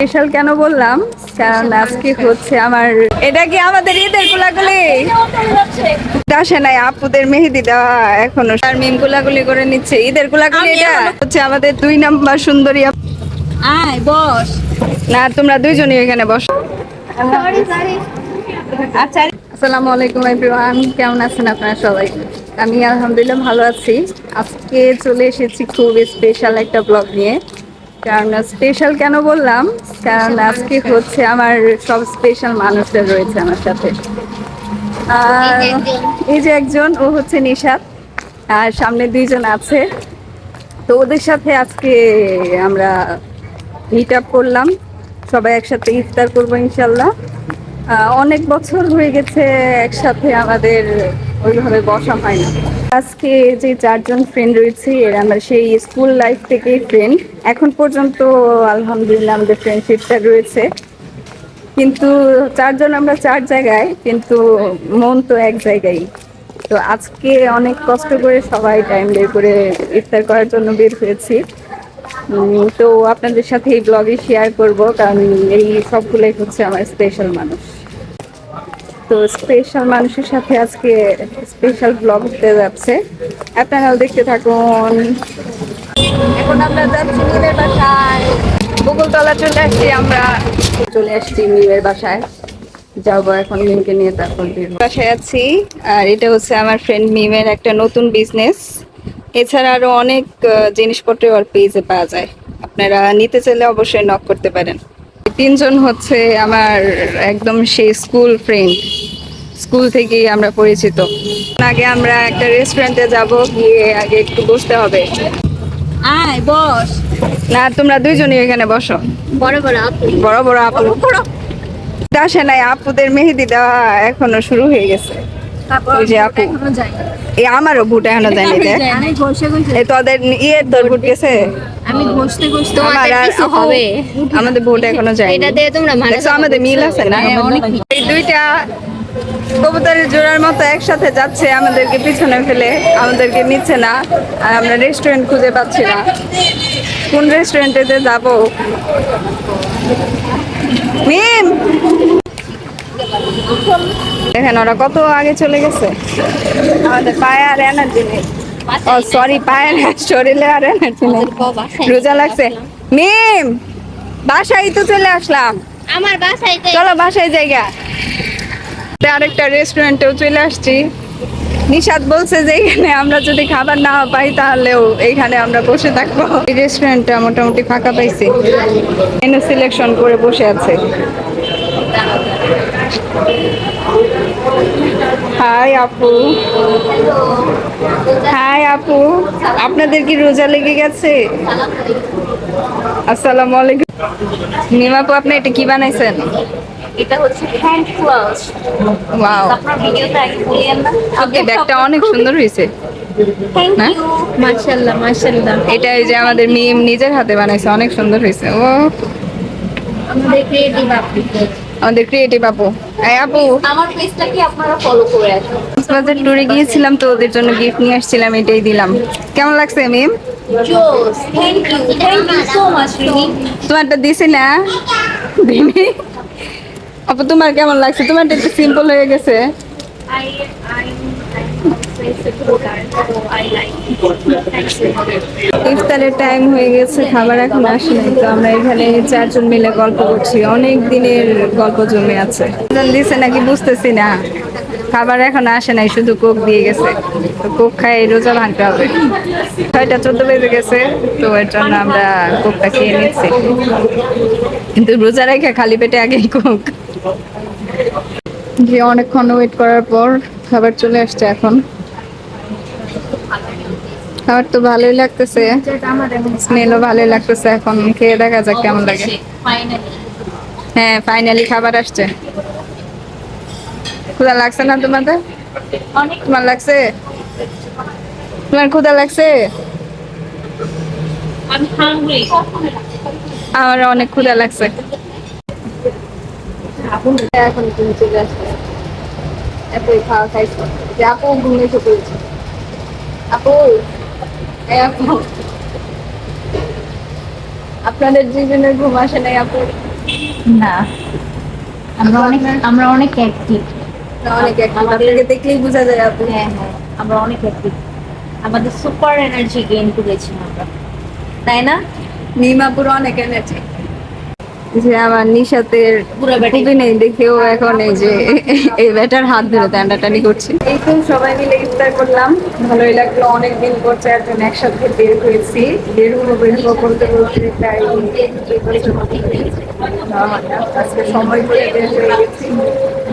Special কেন বললাম, কারণ আজকে হচ্ছে আমার, এটা কি আমাদের ঈদের কোলাগুলি আসে নাই, আপুদের মেহেদি দেওয়া এখনো শারমিন কোলাগুলি করে নিচ্ছে ঈদের কোলাগুলি। এটা হচ্ছে আমাদের 2 নম্বর সুন্দরী আয় বস না, তোমরা দুইজনই এখানে বসো। আচ্ছা, আসসালামু আলাইকুম এভরিওয়ান, কেমন আছেন আপনারা সবাই? আমি আলহামদুলিল্লাহ ভালো আছি। আজকে চলে এসেছি খুব স্পেশাল একটা ব্লগ নিয়ে। কারণ স্পেশাল কেন বললাম, কারণ আজকে হচ্ছে আমার সব স্পেশাল মানুষরা রয়েছে আমার সাথে। এই যে একজন, ও হচ্ছে নিশাত, আর সামনে 2জন আছে। তো ওদের সাথে আজকে আমরা মিট আপ করলাম, সবাই একসাথে ইফতার করবো ইনশাল্লাহ। অনেক বছর হয়ে গেছে একসাথে আমাদের ওইভাবে বসা হয় না। আজকে যে 4জন ফ্রেন্ড রয়েছে, এরা আমরা সেই স্কুল লাইফ থেকেই ফ্রেন্ড, এখন পর্যন্ত আলহামদুলিল্লাহ আমাদের ফ্রেন্ডশিপটা রয়েছে। কিন্তু 4জন আমরা 4 জায়গায়, কিন্তু মন তো এক জায়গায়। তো আজকে অনেক কষ্ট করে সবাই টাইম বের করে ইফতার করার জন্য বের হয়েছি। তো আপনাদের সাথে এই ব্লগে শেয়ার করব, কারণ এই সবগুলোই হচ্ছে আমার স্পেশাল মানুষ। তো স্পেশাল মানুষের সাথে আজকে স্পেশাল ব্লগ হতে যাচ্ছে, আপনারাও দেখতে থাকুন। এখন আমরা যাচ্ছি মিমের বাসায়, বকুলতলা চলে আসছি, আমরা চলে আসছি মিমের বাসায়, যাবো এখন মিমকে নিয়ে, তারপর বাসায় আছি। আর এটা হচ্ছে আমার ফ্রেন্ড মিমের একটা নতুন বিজনেস, এছাড়া আরো অনেক জিনিসপত্র ওর পেজে পাওয়া যায়, আপনারা নিতে চাইলে অবশ্যই নক করতে পারেন। 3জন হচ্ছে আমার একদম সেই স্কুল ফ্রেন্ড, স্কুল থেকেই আমরা পরিচিত। আগে আমরা একটা রেস্টুরেন্টে যাব, গিয়ে আগে একটু বসতে হবে। আয় বস না, তোমরা দুইজনই এখানে বসো। বড় বড় আপু, বড় বড় আপু আসে নাই, আপুদের মেহেদি দেওয়া এখনো শুরু হয়ে গেছে। ওই যে আপু, এই আমারও বুট এখনো যায়নি, তোদের ইয়ে তোর বুট গেছে, আমি ঘষতে ঘষতে হবে, আমাদের বুট এখনো যায়নি। এটা দিয়ে তোমরা দেখছো আমাদের মিল আছে না? এই 2টা কবুতরের জোড়ার মতো একসাথে যাচ্ছে, আমাদেরকে পিছনে ফেলে, আমাদেরকে নিচ্ছে না। আর আমরা রেস্টুরেন্ট খুঁজে পাচ্ছি না, কোন রেস্টুরেন্টে যাব। মিম দেখেন ওরা কত আগে চলে গেছে, আমাদের পায়ে আর এনার্জি নেই। ও সরি, পায়ে না, শরীরে আর এনার্জি নেই, রোজা লাগছে। মিম বাসায় তো চলে আসলাম, আমার বাসায় চলো, বাসায় জায়গা। আরেকটা রেস্টুরেন্টেও চলে আসছি। নিশাত বলছে যে এখানে আমরা যদি খাবার না পাই তাহলেও এইখানে আমরা বসে থাকবো। এই রেস্টুরেন্টটা মোটামুটি ফাঁকা পাইছি, মেনু সিলেকশন করে বসে আছে। হাই আপু, হাই আপু, আপনাদের কি রোজা লেগে গেছে? আসসালামু আলাইকুম। মিম আপু, আপনি এটা কি বানাইছেন? এটা হচ্ছে হ্যান্ড ফ্লাওয়ার্স। ওয়াও, আপনার ভিডিওটা আগে বলিয়েন না, ওকে, ব্যাগটা অনেক সুন্দর হয়েছে। থ্যাংক ইউ, মাশাআল্লাহ মাশাআল্লাহ। এটা এই যে আমাদের মিম নিজের হাতে বানাইছে, অনেক সুন্দর হয়েছে। ও আমাদের ক্রিয়েটিভ আপু, আমাদের ক্রিয়েটিভ আপু। এই আপু, আমার পেজটা কি আপনারা ফলো করে আসুন। কক্সবাজার ট্যুরে গিয়েছিলাম, তো ওদের জন্য গিফট নিয়ে আসছিলাম, এটাই দিলাম। কেমন লাগছে মিম? জোস, thank you so much Rimi. তোমারটা দিছি না দিনি? আপু তোমার কেমন লাগছে? তোমারটা একটু সিম্পল হয়ে গেছে। I I like. ইফতারের টাইম হয়ে গেছে, খাবার এখন আসে নাই, তো আমরা এখানে 4জন মিলে গল্প করছি, অনেক দিনের গল্প জমে আছে। দিছে নাকি বুঝতেছি না, খাবার এখন আসে নাই, শুধু কোক দিয়ে গেছে। তো কোক খাই রোজা ভাঙতে হবে। 6:14 বেজে গেছে, তো এর জন্য আমরা কোকটা খেয়ে নিচ্ছি, কিন্তু রোজা রেখে খালি পেটে আগেই কোক। যে অনেকক্ষণ ওয়েট করার পর খাবার চলে আসছে এখন। খাবার তো ভালোই লাগতেছে, স্মেলও ভালোই লাগতেছে, এখন খেয়ে দেখা যাক কেমন লাগে। হ্যাঁ, ফাইনালি খাবার আসছে। ক্ষুধা লাগছে না তোমাদের? তোমার লাগছে? তোমার ক্ষুধা লাগছে? আমার অনেক ক্ষুধা লাগছে। এখন তুমি চলে আসছে, এতই খাওয়া খাইছো যে আপু ঘুমিয়ে পড়েছে। আপু, আপু, আপনাদের 2জনের ঘুম আসে নাই আপু? না, আমরা অনেক অ্যাক্টিভ। অনেক আপনাকে দেখলেই বোঝা যায় আপু। হ্যাঁ হ্যাঁ, আমরা অনেক অ্যাক্টিভ। আমাদের সুপার এনার্জি গেইন করেছি আমরা, তাই না? মিমা পুরো অনেক এনেছে। যে আমার নিশাতের পুরো ব্যাটারি। খুবই নেই দেখেও এখন এই যে এই ব্যাটার হাত ধরে টানাটানি করছে। এই তো সবাই মিলে ইফতার করলাম, ভালোই লাগলো। অনেকদিন পর চারজন একসাথে বের হয়েছি। বের হবো বলতে বলতে প্রায় আজকে সময় করে বের হয়ে গেছি।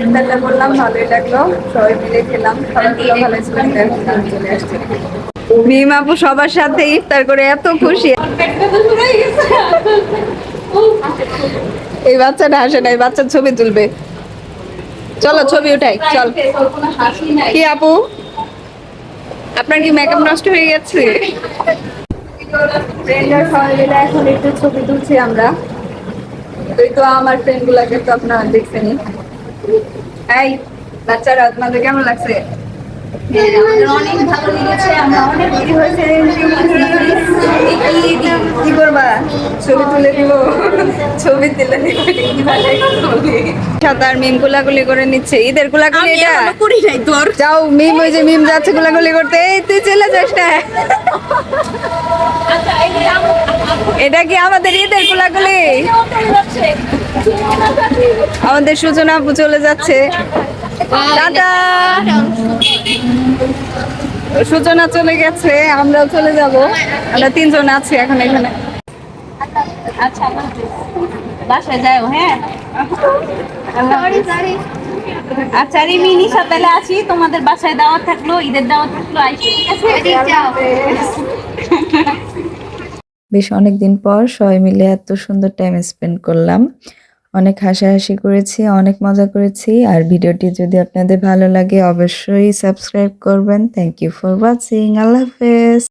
ইফতারটা করলাম, ভালোই লাগলো। সবাই মিলে খেলাম, খাবারগুলো ভালো ছিল। এখন আমি চলে আসছি। মিম আপু সবার সাথে ইফতার করে এত খুশি। এই বাচ্চাটা হাসে নাই, বাচ্চার ছবি তুলবে। চলো ছবি উঠাই, চল। কি আপু, আপনার কি মেকআপ নষ্ট হয়ে গেছে? ফ্রেন্ডরা সবাই মিলে এখন একটু ছবি তুলছি আমরা। ওই তো আমার ফ্রেন্ড গুলাকে তো আপনারা দেখছেনই। এই বাচ্চারা, আপনাদের কেমন লাগছে? আমাদের অনেক ভালো লেগেছে, আমরা অনেক কি হয়েছে? কি করবা? ছবি তুলে দিব, ছবি তুলে দিব। সাঁতার মিম গুলাগুলি করে নিচ্ছে। ঈদের গুলাগুলি এটা করি নাই তোর। যাও মিম, ওই যে মিম যাচ্ছে গুলাগুলি করতে। এই তুই চলে যাস না। এটা কি আমাদের ঈদের গুলাগুলি? আমাদের সূচনা আপু চলে যাচ্ছে। টাটা। সূচনা চলে গেছে, আমরাও চলে যাব। আমরা তিনজন আছি এখন এখানে। আচ্ছা, বাসায় যাও। হ্যাঁ, আচ্ছা রিমি নিশা, তাহলে আছি। তোমাদের বাসায় দাওয়াত থাকলো, ঈদের দাওয়াত থাকলো, আইসো, ঠিক আছে? বেশ অনেকদিন পর সবাই মিলে এত সুন্দর টাইম স্পেন্ড করলাম। অনেক হাসাহাসি করেছি, অনেক মজা করেছি। আর ভিডিওটি যদি আপনাদের ভালো লাগে অবশ্যই সাবস্ক্রাইব করবেন। Thank you for watching. আল্লাহ হাফেজ।